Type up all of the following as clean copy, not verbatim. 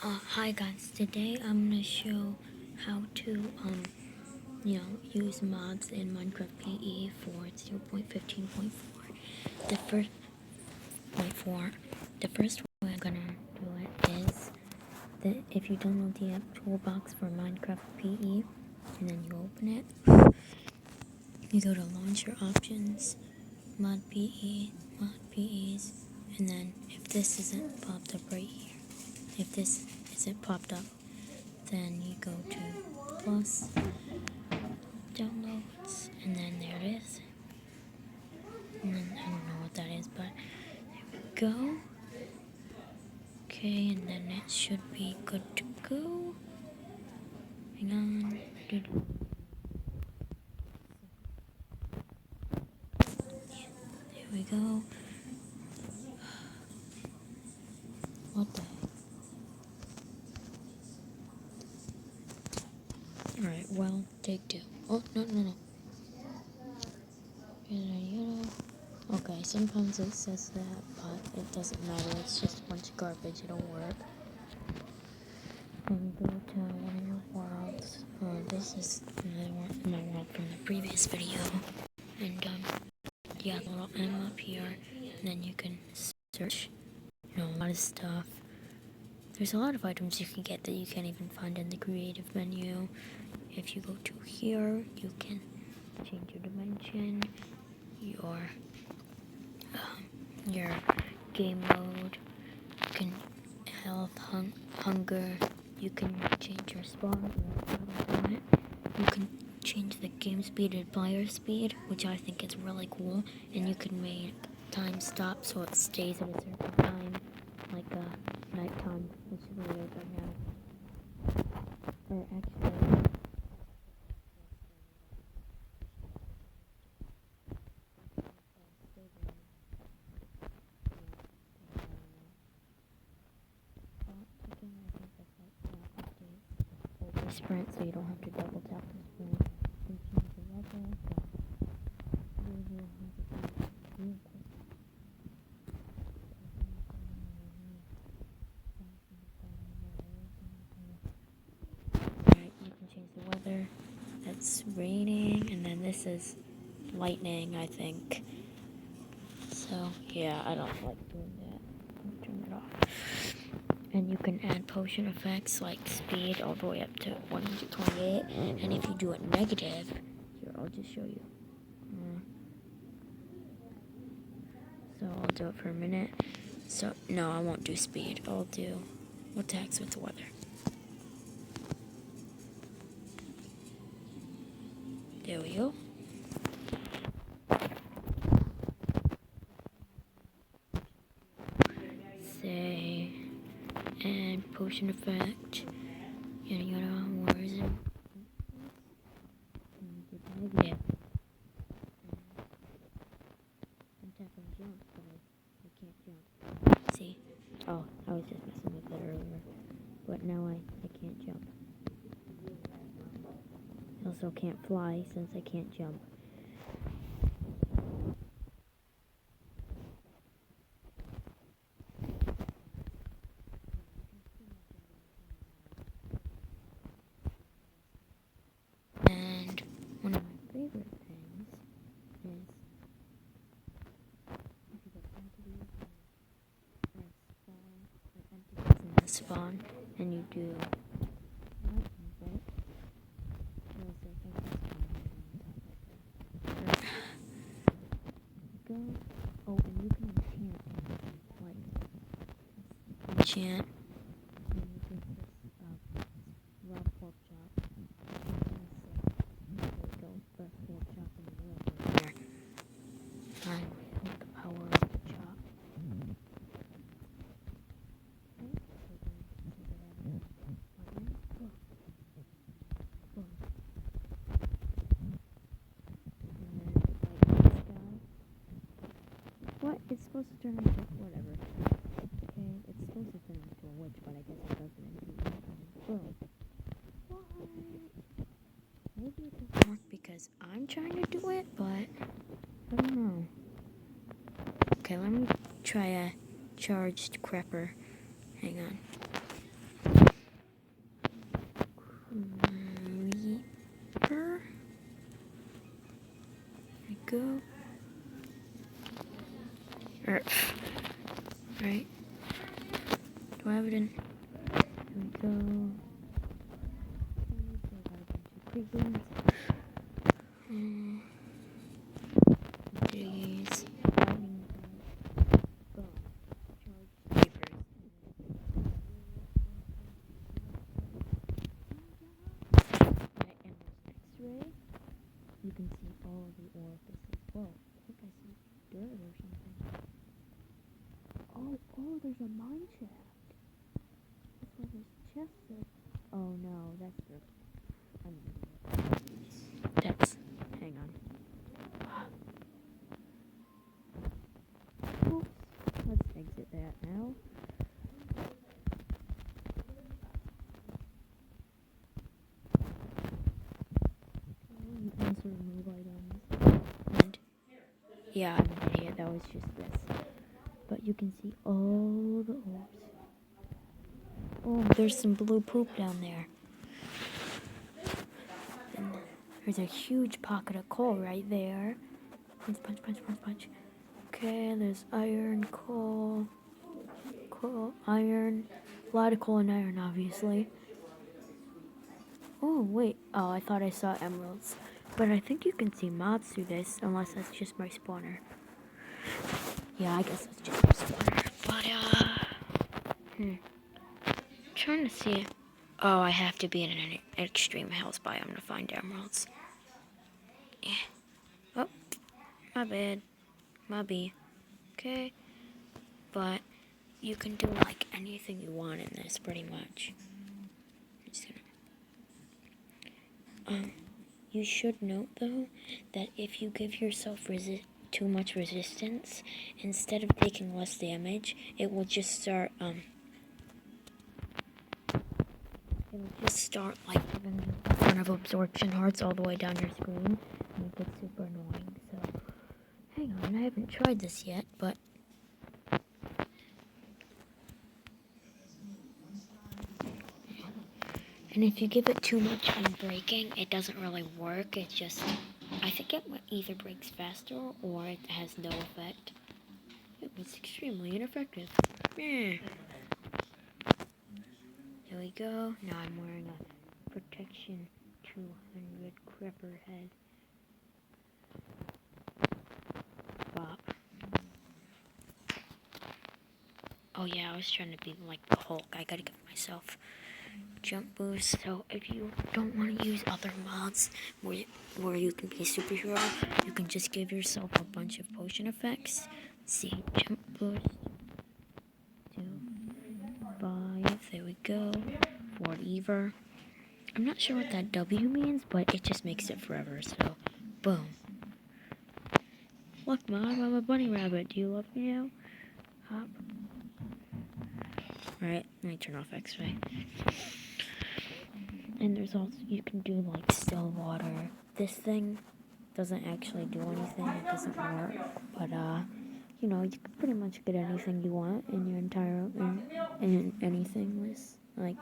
Hi guys, today I'm gonna show how to use mods in Minecraft PE for 0.15.4. The first the first way I'm gonna do it is that if you download the app Toolbox for Minecraft PE and then you open it, you go to launcher options, mod PEs, and then if this isn't popped up right here, if this isn't popped up, then you go to plus downloads, and then there it is. And then I don't know what that is, but there we go. Okay, and then it should be good to go. Hang on. Yeah, there we go. What the heck? Alright, well, take two. Oh, no. Yellow. Okay, sometimes it says that, but it doesn't matter. It's just a bunch of garbage. It'll work. And go to one of your worlds. This is my world from the previous video. And, yeah, the little M up here. And then you can search, a lot of stuff. There's a lot of items you can get that you can't even find in the creative menu. If you go to here, you can change your dimension, your game mode, you can health, hunger, you can change your spawn, you can change the game speed and player speed, which I think is really cool, and you can make time stop so it stays at a certain time, like nighttime, which is weird right now. Or actually, sprint, so you don't have to double tap the sprint. You change the weather, Alright, you can change the weather. That's raining, and then this is lightning, I think. So, yeah, I don't like doing that. I'll turn it off. And you can add potion effects like speed all the way up to 128. And if you do it negative, here, I'll just show you. So I'll do it for a minute. So, no, I won't do speed. I'll do attacks with the weather. There we go. Say, and potion effect. Yada, where is it? Negative. I'm tapping jump, but I can't jump. See? Oh, I was just messing with that earlier. But now I can't jump. I also can't fly since I can't jump. And one of my favorite things is if you get entities in the spawn, and you do oh, and you can enchant, enchant, and you can just, raw pork chop, there we go, best pork chop in the world right there. I like the power of the chop. What? It's supposed to turn into whatever. Okay, it's supposed to turn into a witch, but I guess it doesn't. Boom. What? Maybe it doesn't work because I'm trying to do it, but I don't know. Okay, let me try a charged crepper. Hang on. go. Right. Do I have it in? Here we go. So I got a bunch of pre-games. These. Boom. Charge papers. Right, and this X-ray. You can see all the orifices. Whoa, I think I see dirt or something. Oh, there's a mine shaft. That's why there's chests there. Oh no, that's the... That's... Hang on. Oops. Let's exit that now. You can also remove items. And... yeah, I'm an idiot. That was just this. But you can see all the orbs. Oh, there's some blue poop down there. And there's a huge pocket of coal right there. Punch. Okay, there's iron, coal, iron. A lot of coal and iron, obviously. Oh, wait. Oh, I thought I saw emeralds. But I think you can see mobs through this, unless that's just my spawner. Yeah, I guess that's just my spawner. But, trying to see it. Oh, I have to be in an extreme health biome to find emeralds. Yeah. Oh, my bad. My B. Okay. But you can do like anything you want in this, pretty much. I'm just gonna... you should note though that if you give yourself too much resistance, instead of taking less damage, it will just start like giving you a ton of absorption hearts all the way down your screen, and it gets super annoying. So hang on, I haven't tried this yet, but and if you give it too much when breaking, it doesn't really work. It just, I think it either breaks faster or it has no effect. It was extremely ineffective. There we go. Now I'm wearing a protection 200 crepper head. Bop. Oh yeah, I was trying to be like the Hulk. I gotta give myself jump boost. So if you don't want to use other mods where you can be a superhero, you can just give yourself a bunch of potion effects. Let's see, jump boost. 2, 5. There we go. Ford Ever. I'm not sure what that W means, but it just makes it forever. So, boom. Look, Mom, I'm a bunny rabbit. Do you love me now? Hop. Alright, let me turn off X-ray. And there's also, you can do like still water. This thing doesn't actually do anything. It doesn't work. But, you know, you can pretty much get anything you want in your entire, in anything with, like,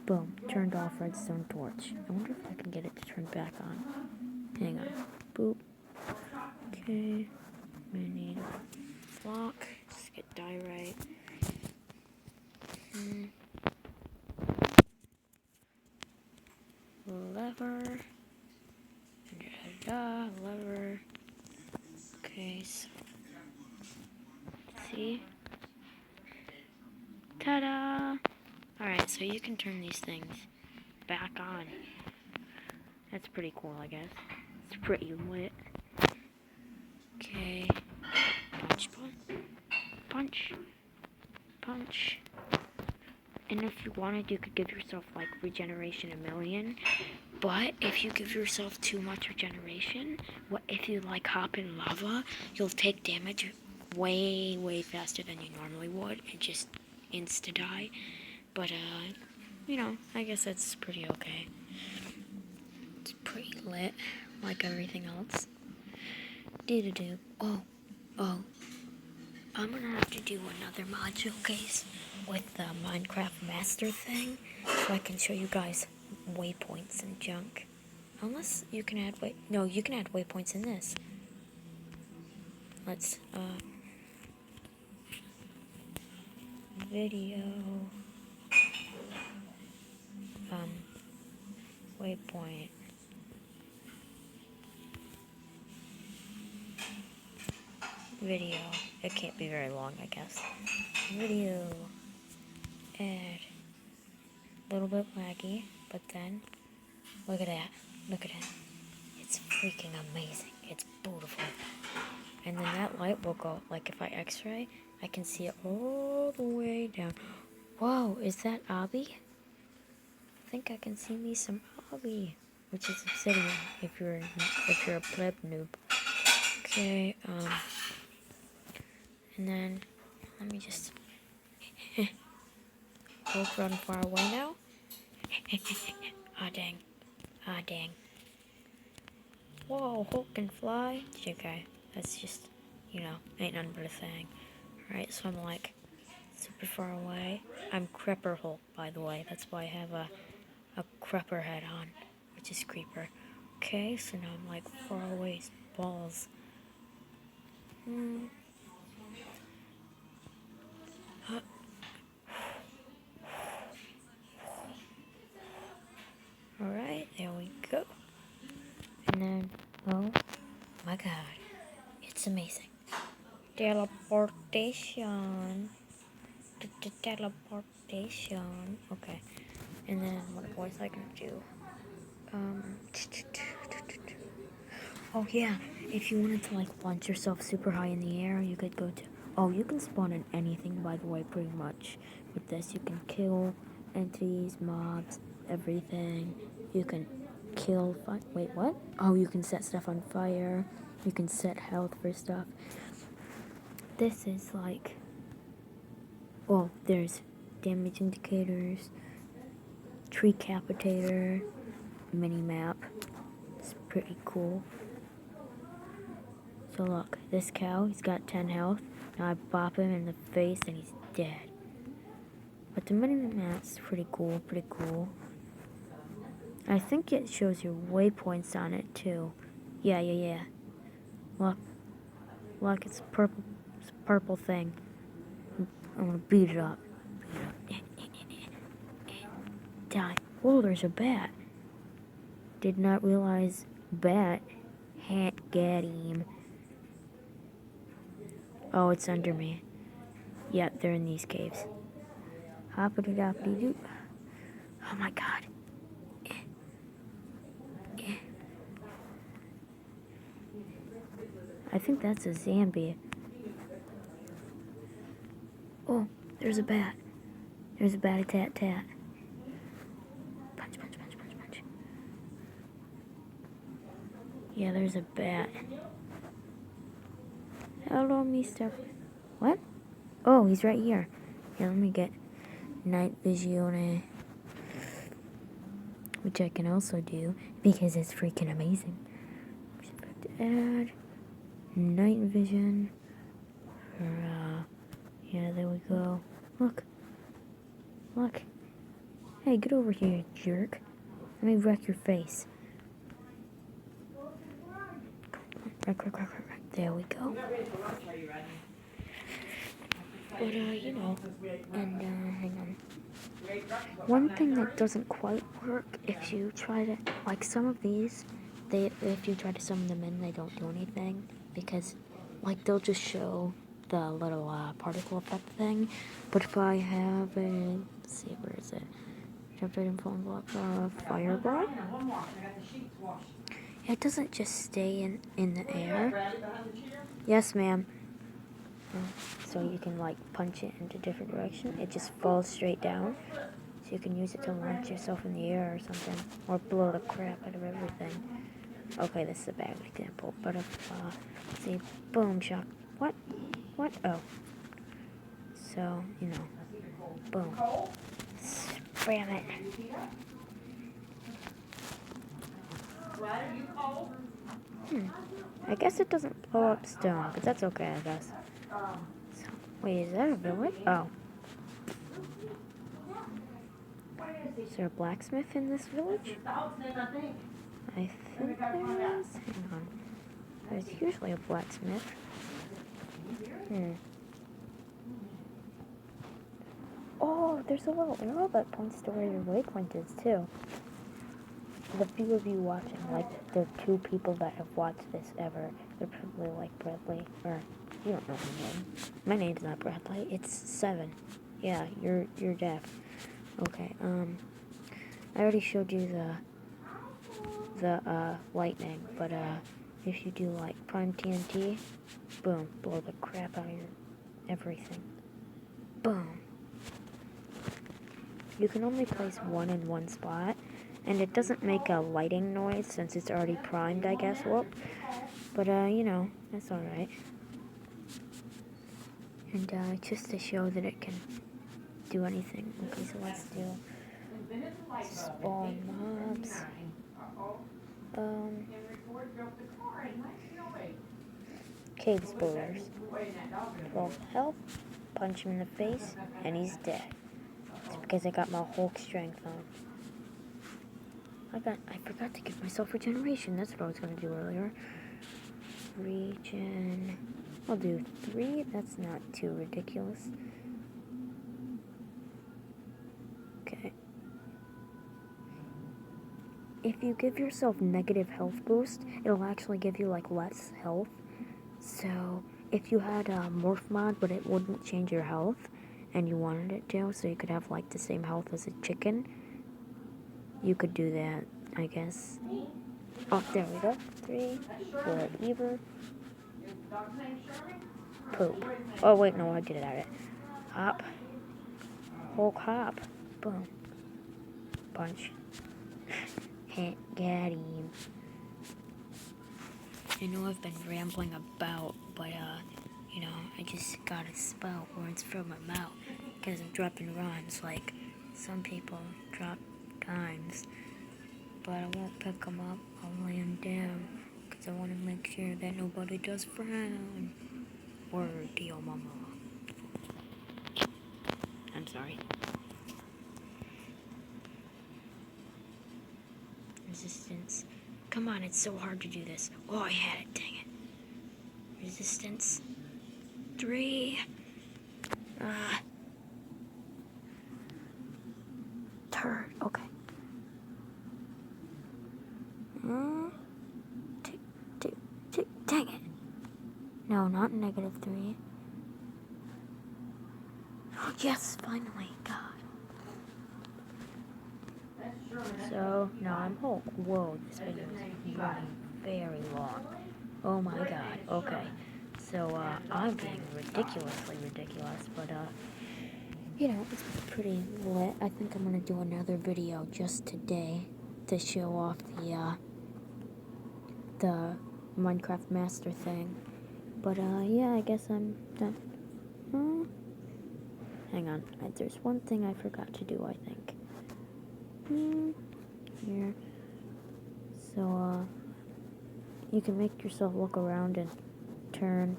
boom, turned off redstone torch. I wonder if I can get it to turn back on. Hang on. Boop. Okay. I need a block. Just get diorite. Lever. Lever. Okay, so. See? Ta-da! Alright, so you can turn these things back on. That's pretty cool, I guess. It's pretty lit. Okay. Punch. And if you wanted, you could give yourself, like, regeneration 1,000,000. But if you give yourself too much regeneration, if you, like, hop in lava, you'll take damage way, way faster than you normally would and just insta-die. But, you know, I guess that's pretty okay. It's pretty lit, like everything else. Do-do-do. Oh. I'm gonna have to do another mod showcase with the Minecraft Master thing, so I can show you guys waypoints and junk. Unless you can add no, you can add waypoints in this. Let's, video, waypoint. Video. It can't be very long, I guess. Video. Add. A little bit laggy, but then, look at that. Look at it. It's freaking amazing. It's beautiful. And then that light will go, like if I x-ray, I can see it all the way down. Whoa, is that Abby? I think I can see me some Abby, which is obsidian if you're a pleb noob. Okay, and then let me just Hulk run far away now. Ah dang. Ah dang. Whoa, Hulk can fly. Okay, that's just, you know, ain't nothing but a thing. Alright, so I'm like super far away. I'm Creeper Hulk, by the way. That's why I have a Creeper head on, which is Creeper. Okay, so now I'm like far away as balls. Alright, there we go. And then, oh my god, it's amazing. Teleportation. Teleportation. Okay. And then what was I gonna do? Oh yeah, if you wanted to like launch yourself super high in the air, you could go to. Oh, you can spawn in anything, by the way, pretty much. With this, you can kill entities, mobs, everything. You can kill. Wait, what? Oh, you can set stuff on fire. You can set health for stuff. This is like. Well, there's damage indicators, tree capitator, mini map. It's pretty cool. So look, this cow, he's got 10 health. Now I bop him in the face and he's dead. But the mini map's pretty cool, pretty cool. I think it shows your waypoints on it too. Yeah. Look, it's a purple thing. I'm gonna beat it up. Die. Whoa, there's a bat. Did not realize bat. Can't get him. Oh, it's under me. Yep, they're in these caves. Hoppity-doppity-doo. Oh my god. I think that's a zombie. Oh, there's a bat. There's a bat-a-tat-tat. Punch. Yeah, there's a bat. Hello, mister. What? Oh, he's right here. Yeah, let me get night vision, which I can also do because it's freaking amazing. Add night vision. Yeah, there we go. Look. Hey, get over here, you jerk. Let me wreck your face. Wreck. There we go. But, you know, and, hang on. One thing that doesn't quite work, if you try to, like some of these, if you try to summon them in, they don't do anything, because, like, they'll just show the little, particle effect thing, but if I have a, let's see, where is it? Jump right in phone block, fireball? It doesn't just stay in the air. Yes, ma'am. So you can like punch it into different direction. It just falls straight down. So you can use it to launch yourself in the air or something. Or blow the crap out of everything. Okay, this is a bad example. But if, let's see, boom, shock. What? Oh. So, you know, boom. Spam it. I guess it doesn't blow up stone, but that's okay, I guess. So, wait, is that a village? Oh. Is there a blacksmith in this village? I think there is. Hang on. There's usually a blacksmith. Oh, there's a little arrow that points to where your waypoint is, too. The few of you watching, like the 2 people that have watched this ever, they're probably like Bradley, or you don't know my name. My name's not Bradley, it's 7. Yeah, you're deaf. Okay, I already showed you the lightning, but if you do like prime TNT, boom, blow the crap out of your everything. Boom. You can only place 1 in 1 spot, and it doesn't make a lighting noise since it's already primed, I guess. Whoop. But, you know, that's alright. And, just to show that it can do anything. Okay, so let's do spawn mobs. Cave explorers. 12 health. Punch him in the face, and he's dead. It's because I got my Hulk strength on. I forgot to give myself regeneration. That's what I was going to do earlier. Regen. I'll do 3. That's not too ridiculous. Okay. If you give yourself negative health boost, it'll actually give you, like, less health. So, if you had a morph mod, but it wouldn't change your health, and you wanted it to, so you could have, like, the same health as a chicken, you could do that, I guess. Oh, there we go. 3, 4, Eber. Poop. Oh, wait, no, I did it at it. Hop. Hulk hop. Boom. Punch. Get him. I know I've been rambling about, but, you know, I just got a spout words from my mouth because I'm dropping rhymes like some people drop dimes. But I won't pick them up, I'll lay them down because I want to make sure that nobody does frown. Word to your mama. I'm sorry. Resistance. Come on, it's so hard to do this. Oh, I had it, dang it. Resistance. 3. Turd. Okay. Dang it. No, not -3. Oh, yes, finally. God. So, now I'm Hulk. Whoa, this video is running very long. Oh my god. Okay. So, I'm being ridiculously ridiculous, but, you know, it's pretty lit. I think I'm gonna do another video just today to show off the Minecraft Master thing. But, yeah, I guess I'm done. Hang on. There's one thing I forgot to do, I think. Here. So, you can make yourself look around and turn.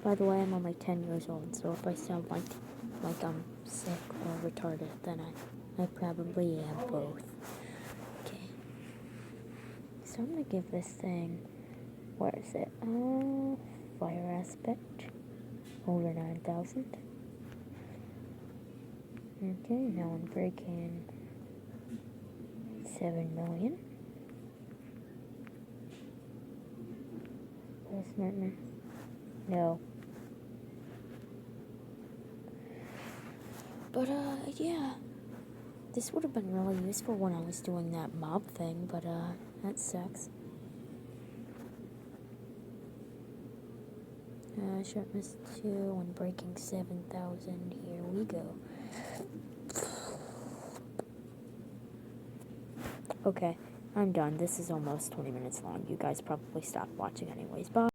By the way, I'm only 10 years old, so if I sound like I'm sick or retarded, then I probably am both. Okay. So I'm gonna give this thing, what is it? Fire aspect. Over 9,000. Okay, now I'm breaking 7 million. No. But, yeah. This would have been really useful when I was doing that mob thing, but, that sucks. Sharpness 2 and breaking 7,000. Here we go. Okay, I'm done. This is almost 20 minutes long. You guys probably stopped watching anyways. Bye.